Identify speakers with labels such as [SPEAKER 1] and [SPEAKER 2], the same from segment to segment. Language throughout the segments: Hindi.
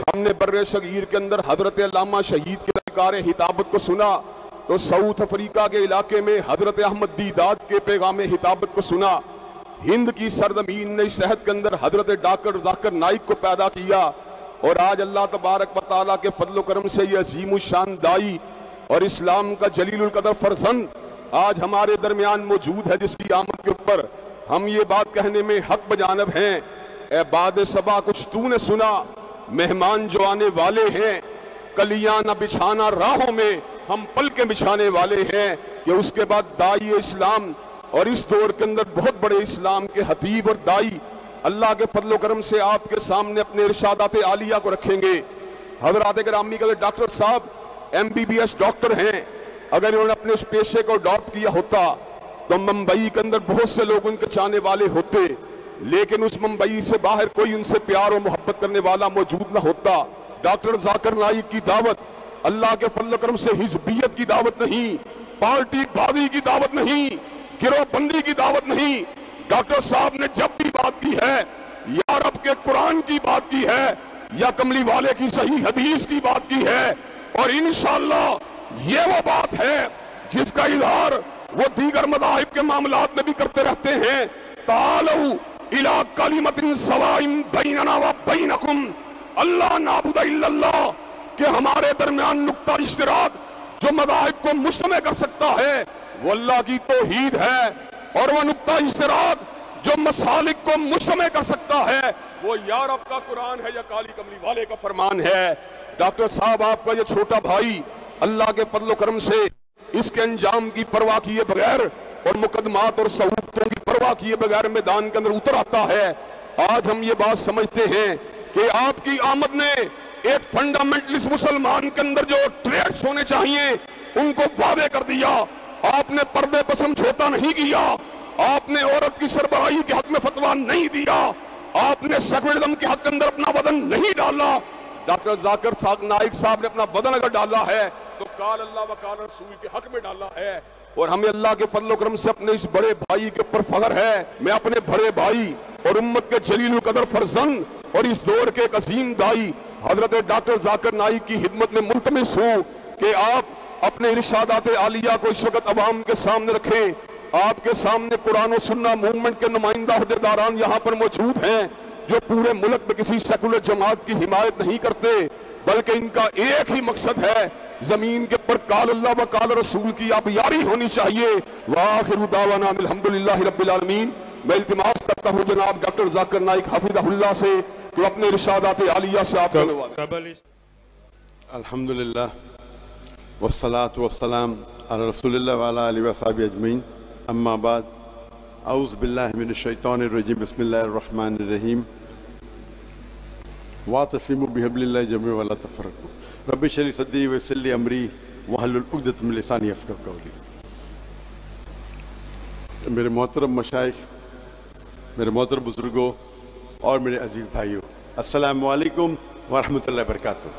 [SPEAKER 1] हमने बर्रे सगीर के अंदर हजरत अल्लामा शहीद के ललकार हिताबत को सुना, तो साउथ अफ्रीका के इलाके में हजरत अहमद दीदाद के पैगाम हिताबत को सुना। हिंद की सरजमीन ने सेहत के अंदर हजरत डॉक्टर जाकिर नाइक को पैदा किया, और आज अल्लाह तबारक व तआला के फजल करम से ये अजीम शान दाई और इस्लाम का जलीलुल कदर फरजंद आज हमारे दरमियान मौजूद है, जिसकी आमद के ऊपर हम ये बात कहने में हक बजानब हैं। ए बाद सबा कुछ तूने सुना, मेहमान जो आने वाले हैं, कलियां न बिछाना राहों में, हम पल के बिछाने वाले हैं। कि उसके बाद दाई इस्लाम और इस दौर के अंदर बहुत बड़े इस्लाम के हतीब और दाई अल्लाह के फजल करम से आपके सामने अपने इरशादात आलिया को रखेंगे। हजरात गिरामी के डॉक्टर साहब MBBS डॉक्टर हैं, अगर इन्होंने अपने उस पेशे को अडॉप्ट किया होता तो मुंबई के अंदर बहुत से लोग उनके चाहने वाले होते, लेकिन उस मुंबई से बाहर कोई उनसे प्यार और मोहब्बत करने वाला मौजूद ना होता। डॉक्टर जाकिर नाइक की दावत अल्लाह के फजल करम से हिजबियत की दावत नहीं, पार्टी बाजी की दावत नहीं, गिरोहबंदी की दावत नहीं। डॉक्टर साहब ने जब भी बात की है या रब के कुरान की बात की है या कमली वाले की सही हदीस की बात की है, और इंशाअल्लाह ये वो बात है जिसका इजहार वो दीगर मज़ाहिब के मामलात में भी करते रहते हैं। तालू इला कलिमतिन सवाइन बैनना व बैनकुम अल्लाह नाबुद इल्लल्लाह, कि हमारे दरमियान नुक्ता इश्तिराक जो मज़ाहिब को मुश्तमे कर सकता है वो अल्लाह की तौहीद है, और वह नुक्ता इश्तिराक जो मसालिक को मुश्तमे कर सकता है वो या रब का कुरान है या काली कमली वाले का फरमान है। डॉक्टर साहब आपका ये छोटा भाई अल्लाह के फजल करम से इसके अंजाम की परवाह किए बगैर और मुकदमात और सहूलतों की परवाह किए बगैर मैदान के अंदर उतर आता है। आज हम ये बात समझते हैं कि आपकी आमद ने एक फंडामेंटलिस्ट मुसलमान के अंदर जो ट्रेड्स होने चाहिए उनको वादे कर दिया। आपने पर्दे पर समझौता नहीं किया, आपने औरत की सरबराही के हक में फतवा नहीं दिया, आपने सेकुलरिज्म के हक के अंदर अपना वतन नहीं डाला। डॉक्टर जाकिर नाइक साहब ने अपना वतन अगर डाला है तो काल अल्लाह व काल रसूल के हक में डाला है, और हमें अल्लाह के फजल करम से अपने इस बड़े भाई के ऊपर फख्र है। मैं अपने बड़े भाई और उम्मत के जलील कदर फरजंद और इस दौर के एक अजीम दाई हजरत डॉक्टर जाकिर नाइक की खिदमत में मुल्तमिस हूँ कि आप अपने इरशादात आलिया को इस वक्त अवाम के सामने रखें। आपके सामने कुरान और सुन्ना मूवमेंट के नुमाइंदा अहदेदारान यहाँ पर मौजूद हैं जो पूरे मुल्क में किसी सेकुलर जमात की हिमायत नहीं करते, बल्कि इनका एक ही मकसद है जमीन के ऊपर काल अल्लाह व काल रसूल की आप यारी होनी चाहिए। वाखिरु दावाना अल्हम्दुलिल्लाहि रब्बिल आलमीन। मैं इल्तिमास करता हूँ जनाब डॉक्टर जाकिर नाइक हाफिज़हुल्लाह से कि अपने इरशादात आलिया से आप
[SPEAKER 2] अल्हम्दुलिल्लाह वस्सलातु वस्सलाम अला रसूलिल्लाह व अला आलिहि व अस्हाबिहि अजमईन, अम्मा बाद, औज़ु बिल्लाहि मिनश शैतानिर रजीम, बिस्मिल्लाहिर रहमानिर रहीम, वातसिमू बिहब्लिल्लाहि जमीअन वला तफर्रक़ू, रब्बि इश्रह ली सदरी व यस्सिर ली अमरी वहलुल उक़दतम मिन लिसानी यफ़क़हू क़ौली। मेरे मोहतरम मशाइख़, मेरे मोहतरम बुज़ुर्गों और मेरे अजीज़ भाइयों, अस्सलामु अलैकुम व रहमतुल्लाहि व बरकातुहू।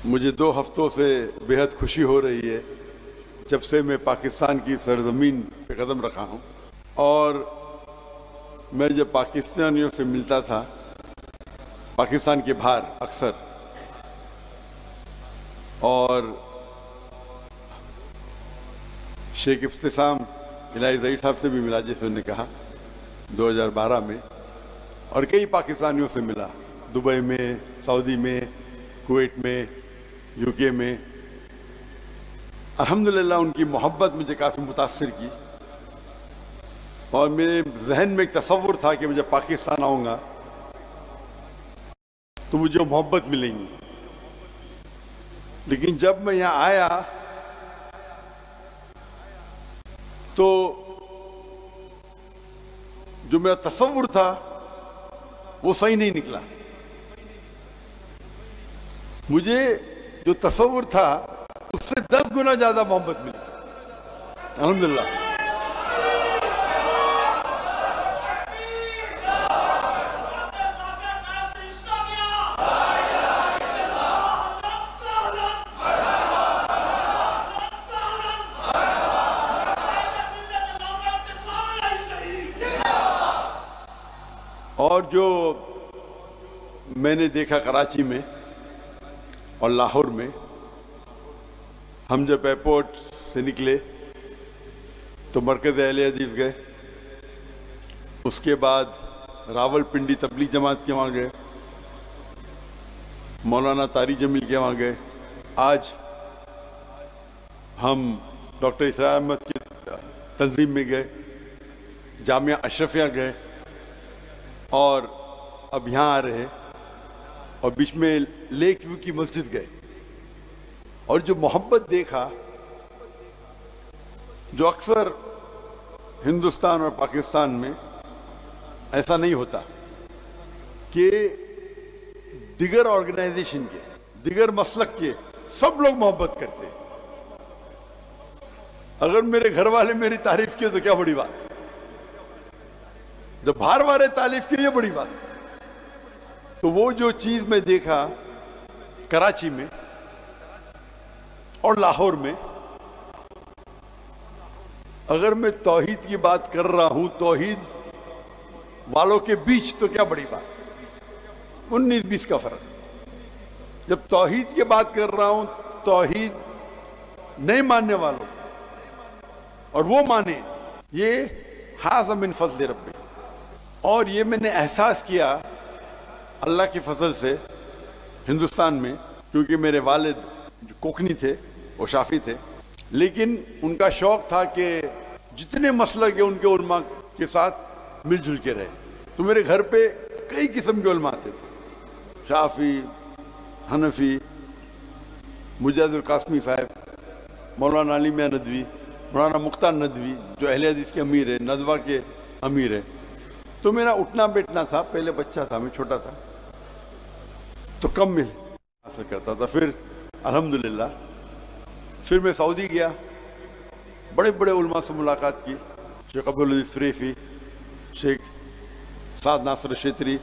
[SPEAKER 2] मुझे 2 हफ्तों से बेहद खुशी हो रही है जब से मैं पाकिस्तान की सरजमीन पे कदम रखा हूँ, और मैं जब पाकिस्तानियों से मिलता था पाकिस्तान के बाहर अक्सर, और शेख इफ्तिसाम इलाही ज़हीर साहब से भी मिला जैसे उन्होंने कहा 2012 में, और कई पाकिस्तानियों से मिला, दुबई में, सऊदी में, कुवैत में, यूके में। अल्हम्दुलिल्लाह उनकी मोहब्बत मुझे काफ़ी मुतासिर की, और मेरे जहन में एक तसव्वुर था कि मैं जब पाकिस्तान आऊँगा तो मुझे मोहब्बत मिलेंगी। लेकिन जब मैं यहाँ आया तो जो मेरा तसव्वुर था वो सही नहीं निकला। मुझे जो तसव्वुर था उससे 10 गुना ज्यादा मोहब्बत मिली, अल्हम्दुलिल्लाह। और जो मैंने देखा कराची में और लाहौर में, हम जब एयरपोर्ट से निकले तो मरकज़ अहले हदीस गए, उसके बाद रावलपिंडी तबलीग जमात के वहाँ गए, मौलाना तारी जमील के वहाँ गए, आज हम डॉक्टर इसरा अहमद की तंजीम में गए, जामिया अशरफिया गए और अब यहाँ आ रहे हैं और बीच में लेक व्यू की मस्जिद गए। और जो मोहब्बत देखा, जो अक्सर हिंदुस्तान और पाकिस्तान में ऐसा नहीं होता कि दिगर ऑर्गेनाइजेशन के, दिगर मसलक के सब लोग मोहब्बत करते हैं। अगर मेरे घर वाले मेरी तारीफ किए तो क्या बड़ी बात, जब बाहर वाले तारीफ किए ये बड़ी बात। तो वो जो चीज मैं देखा कराची में और लाहौर में, अगर मैं तौहीद की बात कर रहा हूं तौहीद वालों के बीच, तो क्या बड़ी बात, 19-20 का फर्क। जब तौहीद की बात कर रहा हूं तौहीद नहीं मानने वालों और वो माने, ये हाज़ा मिन फज़ल रब्बी। और ये मैंने एहसास किया अल्लाह के फजल से हिंदुस्तान में, क्योंकि मेरे वालिद जो कोकनी थे वो शाफी थे, लेकिन उनका शौक था कि जितने मसलक है उनके उलमा के साथ मिलजुल के रहे। तो मेरे घर पे कई किस्म के उलमा आते थे, शाफी, हनफी, मुजाहिदुल कासमी साहब, मौलाना अली मियां नदवी, मौलाना मुख्तार नदवी जो अहले हदीस के अमीर है, नदवा के अमीर है। तो मेरा उठना बैठना था, पहले बच्चा था, मैं छोटा था तो कम मिल हासिल करता था। फिर अल्हम्दुलिल्लाह फिर मैं सऊदी गया, बड़े बड़े उलमा से मुलाकात की, शेख अब्दुल अजीज फ़रीफ़ी, शेख साद नासिर शेतरी,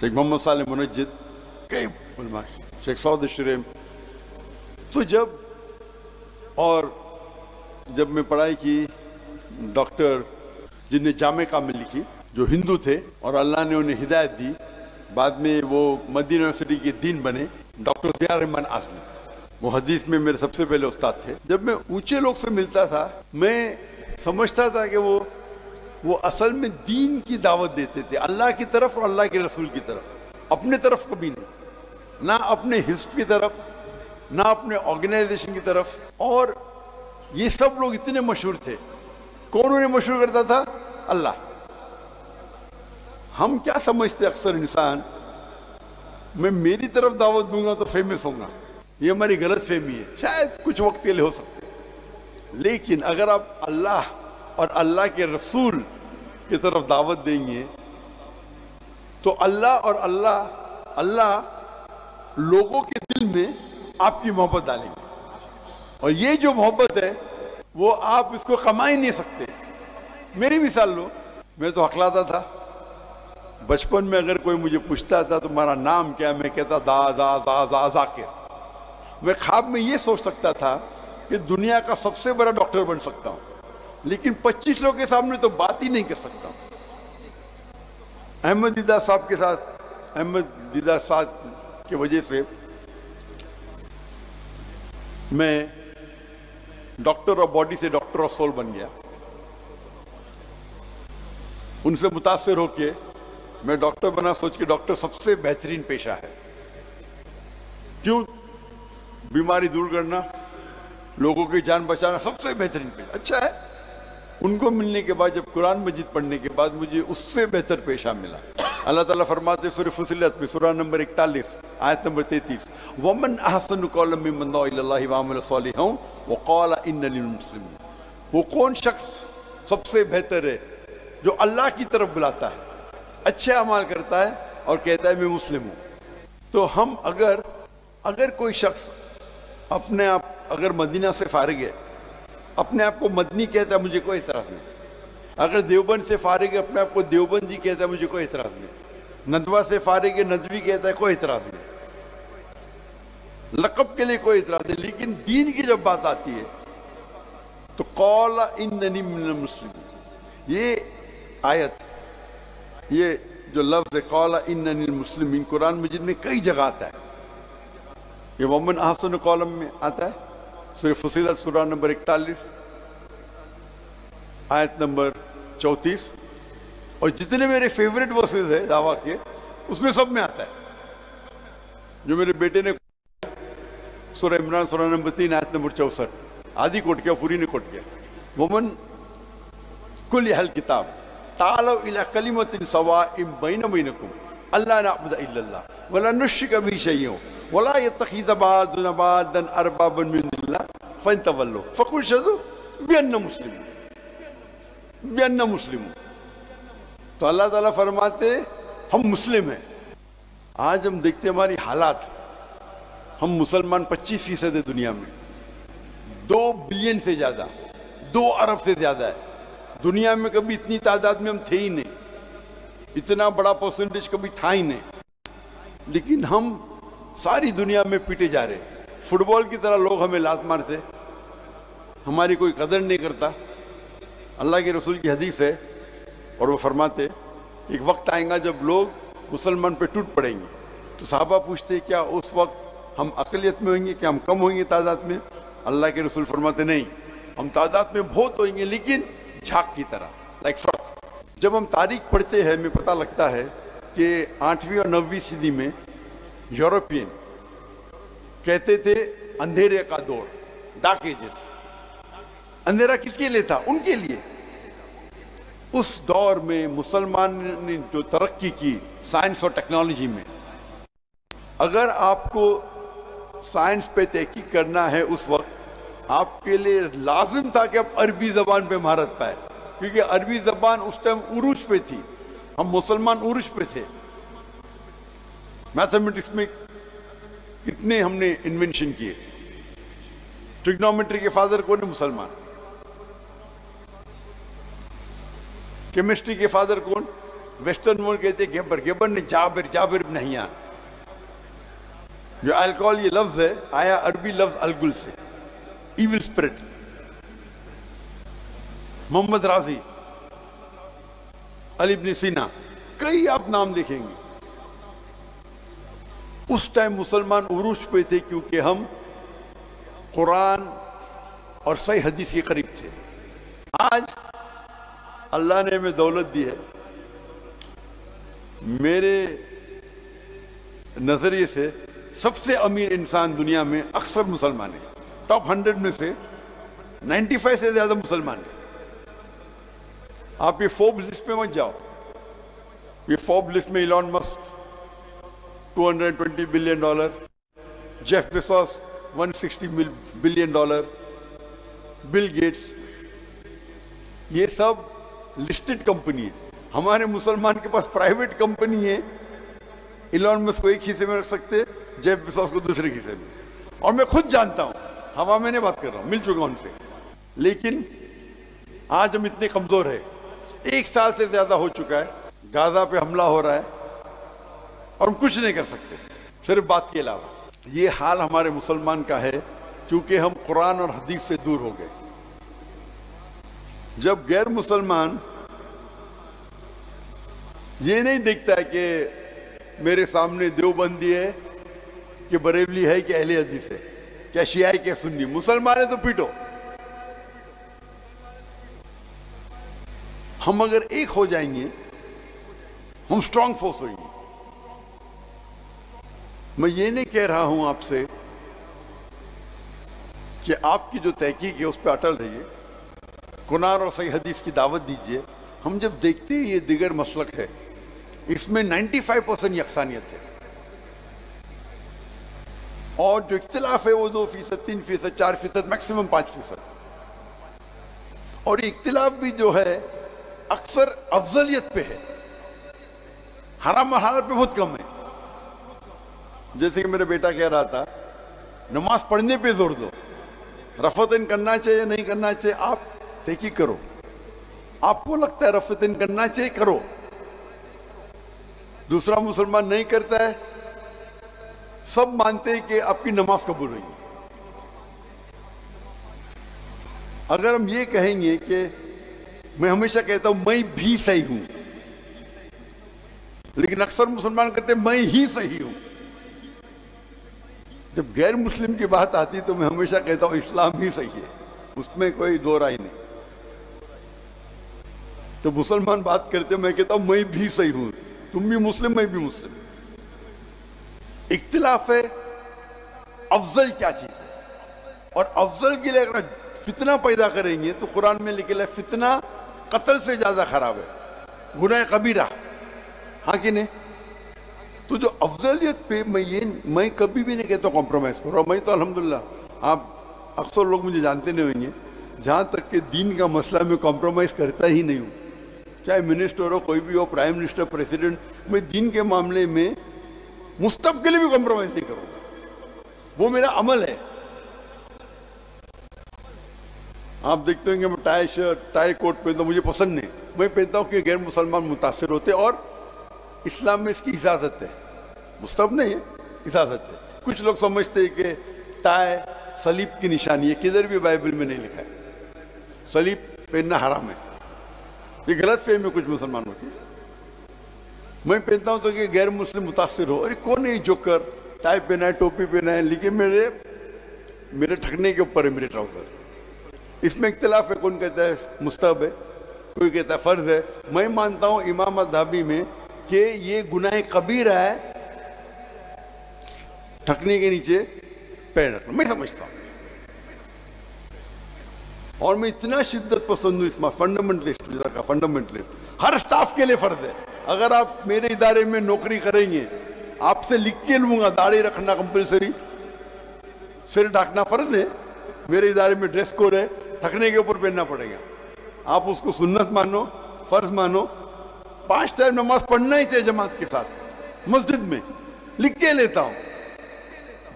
[SPEAKER 2] शेख मोहम्मद साले मुनज्जिद, कई उलमा, शेख सऊद शुरेम। तो जब मैं पढ़ाई की, डॉक्टर जिनने जामे कामिल लिखी, जो हिंदू थे और अल्लाह ने उन्हें हिदायत दी, बाद में वो मदीना यूनिवर्सिटी के डीन बने, डॉक्टर ज़िया रहमान आज़मी, वो हदीस में मेरे सबसे पहले उस्ताद थे। जब मैं ऊंचे लोग से मिलता था, मैं समझता था कि वो असल में दीन की दावत देते थे, अल्लाह की तरफ और अल्लाह के रसूल की तरफ, अपने तरफ कभी नहीं, ना अपने हिस्ब की तरफ, ना अपने ऑर्गेनाइजेशन की तरफ। और ये सब लोग इतने मशहूर थे। कौन उन्हें मशहूर करता था? अल्लाह। हम क्या समझते अक्सर इंसान, मैं मेरी तरफ दावत दूंगा तो फेमस होगा, ये हमारी गलत फहमी है। शायद कुछ वक्त के लिए हो सकते है, लेकिन अगर आप अल्लाह और अल्लाह के रसूल की तरफ दावत देंगे तो अल्लाह और अल्लाह लोगों के दिल में आपकी मोहब्बत डालेंगे। और ये जो मोहब्बत है वो आप इसको कमा ही नहीं सकते। मेरी मिसाल लो, मैं तो हकलाता था बचपन में, अगर कोई मुझे पूछता था तुम्हारा नाम क्या, मैं कहता दा जाकिर। मैं ख्वाब में ये सोच सकता था कि दुनिया का सबसे बड़ा डॉक्टर बन सकता हूं, लेकिन 25 लोगों के सामने तो बात ही नहीं कर सकता। अहमद दीदा साहब के साथ, अहमद दीदा साहब की वजह से मैं डॉक्टर ऑफ बॉडी से डॉक्टर ऑफ सोल बन गया। उनसे मुतासिर होके मैं डॉक्टर बना, सोच के डॉक्टर सबसे बेहतरीन पेशा है। क्यों? बीमारी दूर करना, लोगों की जान बचाना सबसे बेहतरीन पेशा। अच्छा है, उनको मिलने के बाद, जब कुरान मजीद पढ़ने के बाद मुझे उससे बेहतर पेशा मिला। अल्लाह ताला फरमाते सूरह फुसिलत में, सूरह नंबर 41 आयत नंबर 33, वमन अहसनु कौलन मिम्मन दुआ इलल्लाहि व अमिल सालिहान व क़ाल इन्ननी मुस्लिम। वो कौन शख्स सबसे बेहतर है जो अल्लाह की तरफ बुलाता है, अच्छे अमाल करता है और कहता है मैं मुस्लिम हूँ। तो हम अगर कोई शख्स अपने आप, अगर मदीना से फारिग है, अपने आप को मदनी कहता है, मुझे कोई एतराज नहीं। अगर देवबंद से फारिग है, अपने आप को देवबंदी कहता है, मुझे कोई एतराज नहीं। नदवा से फारिग है, नदवी कहता है, कोई एतराज नहीं। लक़ब के लिए कोई एतराज नहीं। लेकिन दीन की जब बात आती है तो क़ाल इन्ननी मिनल मुस्लिमीन, ये आयत, ये जो लफ्ज कौला इन्ननी मुस्लिमीन कुरान मजीद में कई जगह आता है। ये वमन अहसन कौलम में आता है, सूरह फुसिलत सूरह नंबर 41 आयत नंबर 34, और जितने मेरे फेवरेट वर्सेस है दावा के उसमें सब में आता है। जो मेरे बेटे ने सूरह इमरान सूरह नंबर 3 आयत नंबर 64 आधी कोट किया, पूरी ने कोट किया। वमन कुल अहल किताब तालव इला कलिमतिन सवाइम बैना बैनकुम अल्ला नअबुद इल्लल्लाह वला नुश्रिक बिही शैअन वला यत्तखिज़ बअदुना बअदन अरबाबन मिन दुनिल्लाह फइन तवल्लू फकुल शहदू बिअन्ना मुस्लिमून। तो अल्लाह ताला फरमाते हम मुस्लिम हैं। आज हम देखते हमारी हालात, हम मुसलमान 25% है दुनिया में, 2 बिलियन से ज्यादा, 2 अरब से ज्यादा है दुनिया में। कभी इतनी तादाद में हम थे ही नहीं, इतना बड़ा परसेंटेज कभी था ही नहीं, लेकिन हम सारी दुनिया में पीटे जा रहे। फुटबॉल की तरह लोग हमें लात मारते, हमारी कोई कदर नहीं करता। अल्लाह के रसूल की हदीस है और वो फरमाते एक वक्त आएगा जब लोग मुसलमान पे टूट पड़ेंगे। तो साहबा पूछते क्या उस वक्त हम अकलियत में होंगे, क्या हम कम होंगे तादाद में? अल्लाह के रसूल फरमाते नहीं, हम तादाद में बहुत होंगे लेकिन झाग की तरह, लाइक फ्रॉथ। जब हम तारीख पढ़ते हैं हमें पता लगता है कि 8वीं और 9वीं सदी में यूरोपियन कहते थे अंधेरे का दौर, डार्क एजेस। अंधेरा किसके लिए था? उनके लिए। उस दौर में मुसलमान ने जो तरक्की की साइंस और टेक्नोलॉजी में, अगर आपको साइंस पे तहकीक करना है उस वक्त आपके लिए लाजिम था कि आप अरबी जबान पे महारत पाए, क्योंकि अरबी जबान उस टाइम उरूज पे थी, हम मुसलमान उरूज पे थे। मैथमेटिक्स में कितने हमने इन्वेंशन किए। ट्रिग्नोमेट्री के फादर कौन है? मुसलमान। केमिस्ट्री के फादर कौन? वेस्टर्न वर्ल्ड कहते गेबर, गेबर ने जाबिर, जाबिर इब्न हय्यान। जो अल्कोहल ये लफ्ज है आया अरबी लफ्ज अलगुल से, इविल स्पिरिट। मोहम्मद राजी, अली इब्न सीना, कई आप नाम देखेंगे। उस टाइम मुसलमान उरूज पे थे क्योंकि हम कुरान और सही हदीस के करीब थे। आज अल्लाह ने हमें दौलत दी है। मेरे नजरिए से सबसे अमीर इंसान दुनिया में अक्सर मुसलमान है। टॉप 100 में से 95 से ज्यादा मुसलमान है। आप ये फोर्ब्स लिस्ट पे मत जाओ। ये फोर्ब्स लिस्ट में Elon Musk $220 billion, Jeff Bezos $160 billion, Bill Gates, ये सब लिस्टेड कंपनी है। हमारे मुसलमान के पास प्राइवेट कंपनी है। इलॉन मस्क को एक हिस्से में रख सकते, जेफ बेजोस को दूसरे हिस्से में। और मैं खुद जानता हूं, हवा में नहीं बात कर रहा हूं, मिल चुका हूं उनसे। लेकिन आज हम इतने कमजोर है। 1 साल से ज्यादा हो चुका है गाजा पे हमला हो रहा है और हम कुछ नहीं कर सकते सिर्फ बात के अलावा। ये हाल हमारे मुसलमान का है क्योंकि हम कुरान और हदीस से दूर हो गए। जब गैर मुसलमान ये नहीं देखता है कि मेरे सामने देवबंदी है कि बरेलवी है कि अहले हदीस है, क्या शिया है क्या सुन्नी, मुसलमान है तो पीटो। हम अगर एक हो जाएंगे हम स्ट्रांग फोर्स होंगे। मैं ये नहीं कह रहा हूं आपसे कि आपकी जो तहकीक है उस पर अटल रहिए, कुरान और सही हदीस की दावत दीजिए। हम जब देखते हैं ये दिगर मसलक है, इसमें 95% यकसानियत है और जो इख्तिलाफ है वो 2%, 3%, 4%, मैक्सिमम 5%। और ये इख्तिलाफ भी जो है अक्सर अफजलियत पे है, हराम हालत पे बहुत कम है। जैसे कि मेरा बेटा कह रहा था, नमाज पढ़ने पे जोर दो, रफतन करना चाहिए नहीं करना चाहिए आप तहकीक करो। आपको लगता है रफतन करना चाहिए, करो। दूसरा मुसलमान नहीं करता है, सब मानते हैं कि आपकी नमाज कबूल होगी। अगर हम ये कहेंगे कि मैं हमेशा कहता हूं मैं भी सही हूं, लेकिन अक्सर मुसलमान कहते हैं मैं ही सही हूं। जब गैर मुस्लिम की बात आती तो मैं हमेशा कहता हूं इस्लाम ही सही है, उसमें कोई दो राय नहीं। तो मुसलमान बात करते मैं कहता हूं मैं भी सही हूं, तुम भी मुस्लिम मैं भी मुस्लिम। इख्तिलाफ है अफजल क्या चीज है, और अफजल के लिए अगर फितना पैदा करेंगे तो कुरान में लिखा है फितना कत्ल से ज्यादा खराब है, गुनाह कबीरा। हाँ कि नहीं? तो जो अफजलियत पे मैं कभी भी नहीं कहता कॉम्प्रोमाइज करो। मैं तो अल्हम्दुलिल्लाह, आप अक्सर लोग मुझे जानते नहीं होंगे, जहां तक कि दीन का मसला में कॉम्प्रोमाइज करता ही नहीं हूं। चाहे मिनिस्टर हो, कोई भी हो, प्राइम मिनिस्टर, प्रेसिडेंट, मैं दीन के मामले में मुस्तब के लिए भी कॉम्प्रोमाइज नहीं करूंगा, वो मेरा अमल है। आप देखते होंगे मैं टाई शर्ट टाई कोट पहनता हूं, मुझे पसंद नहीं। मैं पहनता हूं कि गैर मुसलमान मुतासिर होते, और इस्लाम में इसकी इजाजत है, मुस्तब नहीं है, इजाजत है। कुछ लोग समझते हैं कि टाई सलीब की निशानी है, किधर भी बाइबल में नहीं लिखा है सलीब पहनना हराम है। ये गलत फहमी कुछ मुसलमानों की। मैं पहनता हूं तो कि गैर मुस्लिम मुतासिर हो, अरे कौन है जोकर, टाई पहना है, टोपी पहना है, लेकिन मेरे ठगने के ऊपर है मेरे ट्राउजर। इसमें इख्तिलाफ है, कौन कहता है मुस्तहब है, कोई कहता है फर्ज है। मैं मानता हूं इमाम अज़हबी में कि ये गुनाह कबीरा है ठकने के नीचे पैर रखना, मैं समझता हूं। और मैं इतना शिद्दत पसंद हूं इसमें, फंडामेंटलिस्ट का फंडामेंटलिस्ट हर स्टाफ के लिए फर्ज है। अगर आप मेरे इदारे में नौकरी करेंगे, आपसे लिख के लूंगा दाढ़ी रखना कंपलसरी, सिर ढकना फर्ज है, मेरे इदारे में ड्रेस कोड है, ठकने के ऊपर पहनना पड़ेगा। आप उसको सुन्नत मानो, फर्ज मानो, 5 टाइम नमाज पढ़ना ही चाहिए जमात के साथ मस्जिद में, लिख के लेता हूं।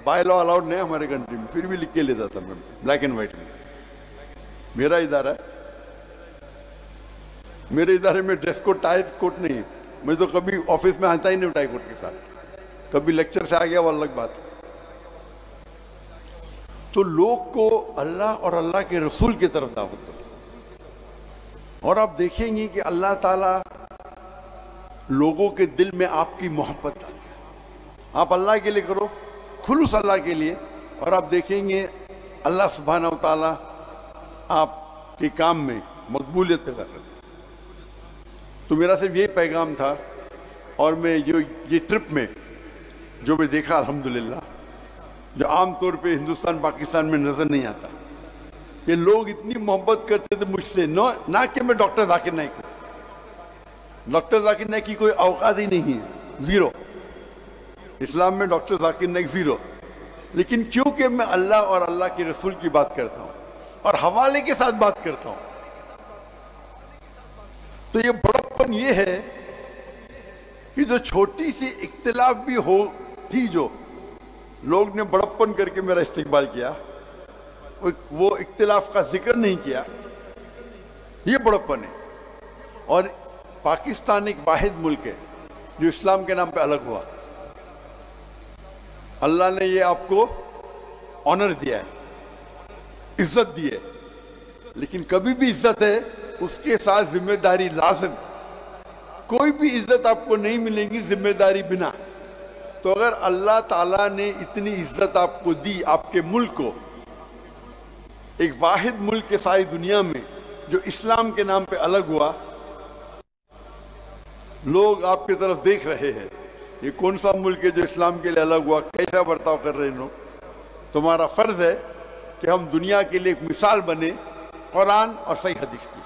[SPEAKER 2] बाय लॉ अलाउड नहीं हमारे कंट्री में, फिर भी लिख के लेता था मैं ब्लैक एंड व्हाइट में। मेरा इदारा है, मेरे इदारे में ड्रेस कोड टाई कोट नहीं है। मैं तो कभी ऑफिस में आता ही नहीं टाई कोट के साथ, कभी लेक्चर से आ गया वो अलग बात। तो लोग को अल्लाह और अल्लाह के रसूल की तरफ दावत दो, और आप देखेंगे कि अल्लाह ताला लोगों के दिल में आपकी मोहब्बत डाले। आप अल्लाह के लिए करो, खुलूस अल्लाह के लिए, और आप देखेंगे अल्लाह सुब्हानहू व तआला आपके काम में मकबूलियत पैदा करते। तो मेरा सिर्फ ये पैगाम था, और मैं ये ट्रिप में जो मैं देखा अल्हम्दुलिल्लाह, जो आमतौर पे हिंदुस्तान पाकिस्तान में नजर नहीं आता, कि लोग इतनी मोहब्बत करते थे मुझसे। ना कि मैं डॉक्टर जाकिर नाइक हूं, डॉक्टर जाकिर नाइक की कोई औकात ही नहीं है, जीरो। इस्लाम में डॉक्टर जाकिर नाइक जीरो। लेकिन क्योंकि मैं अल्लाह और अल्लाह के रसूल की बात करता हूं और हवाले के साथ बात करता हूं, तो ये बड़प्पन ये है कि जो छोटी सी इख्तिलाफ भी हो थी, जो लोग ने बड़प्पन करके मेरा इस्तेकबाल किया, वो इख्तिलाफ का जिक्र नहीं किया, ये बड़प्पन है। और पाकिस्तान एक वाहिद मुल्क है जो इस्लाम के नाम पे अलग हुआ। अल्लाह ने ये आपको ऑनर दिया है, इज्जत दी है, लेकिन कभी भी इज्जत है उसके साथ जिम्मेदारी लाजिम। कोई भी इज्जत आपको नहीं मिलेगी जिम्मेदारी बिना। तो अगर अल्लाह ताला ने इतनी इज्जत आपको दी, आपके मुल्क को, एक वाहिद मुल्क के सारी दुनिया में जो इस्लाम के नाम पे अलग हुआ, लोग आपकी तरफ देख रहे हैं, ये कौन सा मुल्क है जो इस्लाम के लिए अलग हुआ, कैसा बर्ताव कर रहे हैं लोग। तुम्हारा फर्ज है कि हम दुनिया के लिए एक मिसाल बने कुरान और सही हदीस की।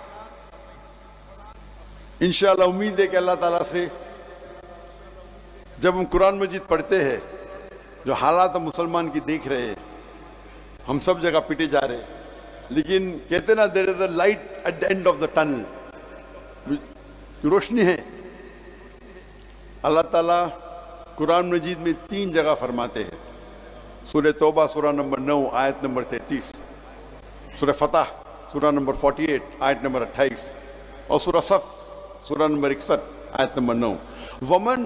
[SPEAKER 2] इंशाअल्लाह उम्मीद है कि अल्लाह ताला से जब हम कुरान मजीद पढ़ते हैं, जो हालात हम मुसलमान की देख रहे हैं, हम सब जगह पिटे जा रहे हैं, लेकिन कहते ना there is a light at the end of the tunnel, रोशनी है। अल्लाह ताला कुरान मजीद में 3 जगह फरमाते हैं, सूरह तौबा सूरह नंबर 9 आयत नंबर 33, सूरह फतह सूरह नंबर 48 आयत नंबर 28, और सूरह सफ सूरह नंबर 61 आयत नंबर 9। वमन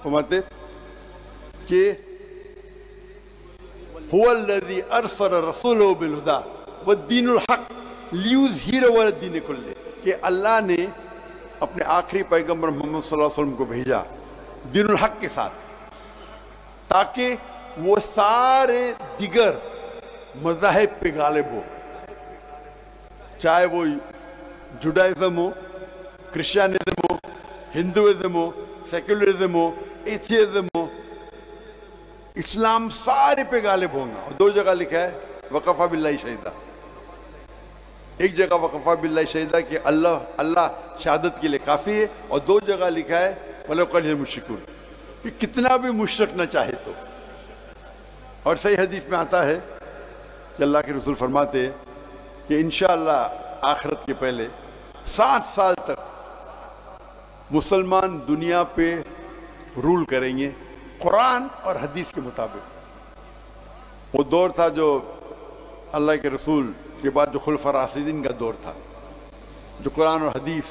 [SPEAKER 2] फरमाते कि हुवल्लज़ी अरसल रसूलहु बिलहुदा वद्दीनुल हक लियुज़हिरहु अलद्दीन कुल्लिही, कि अल्लाह ने अपने आखिरी पैगंबर मोहम्मद सल्लल्लाहु अलैहि वसल्लम को भेजा दीनुल हक के साथ, ताकि वो सारे दिगर मज़ाहिब पे गालिब हो, चाहे वो जुडाइज्म हो, क्रिश्चियनिज्म हो, हिंदुइज्म हो, सेक्युलरिज्म हो, एथियज्म हो, इस्लाम सारे पे गालिब होगा। और दो जगह लिखा है वक़फ़ा बिल्लाहि शहीदा, एक जगह वक़फ़ा बिल्लाहि शहीदा कि अल्लाह अल्लाह शहादत के लिए काफ़ी है, और दो जगह लिखा है वलो कलिल मुश्रिकून कि कितना भी मुशरिक न चाहे तो। और सही हदीस में आता है कि अल्लाह के रसूल फरमाते हैं कि इंशाअल्लाह आखिरत के पहले 60 साल तक मुसलमान दुनिया पे रूल करेंगे कुरान और हदीस के मुताबिक। वो दौर था जो अल्लाह के रसूल के बाद जो खुलफा राशिदीन का दौर था, जो कुरान और हदीस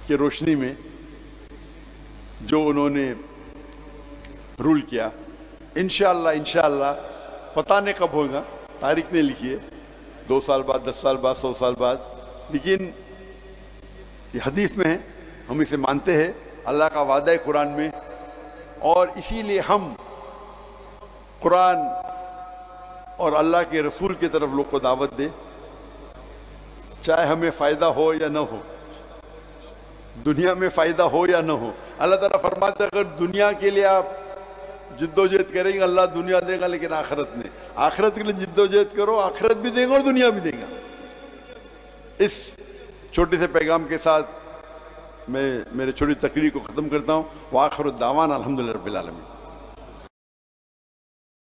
[SPEAKER 2] की रोशनी में जो उन्होंने रूल किया। इंशाअल्लाह इंशाअल्लाह पता नहीं कब होगा, तारीख नहीं लिखी है, 2 साल बाद, 10 साल बाद, 100 साल बाद, लेकिन ये हदीस में है, हम इसे मानते हैं, अल्लाह का वादा है कुरान में, और इसीलिए हम कुरान और अल्लाह के रसूल की तरफ लोग को दावत दे, चाहे हमें फ़ायदा हो या ना हो, दुनिया में फ़ायदा हो या ना हो। अल्लाह ताला फरमाता है अगर दुनिया के लिए आप जिद्दोजहद करेंगे अल्लाह दुनिया देगा, लेकिन आखिरत नहीं, आखिरत के लिए जिद्दोजहद करो, आखिरत भी देगा और दुनिया भी देगा। इस छोटे से पैगाम के साथ मैं मेरे छोटी तकरीर को ख़त्म करता हूँ। वाखिर दावाना अल्हम्दुलिल्लाह रब्बिल आलमीन।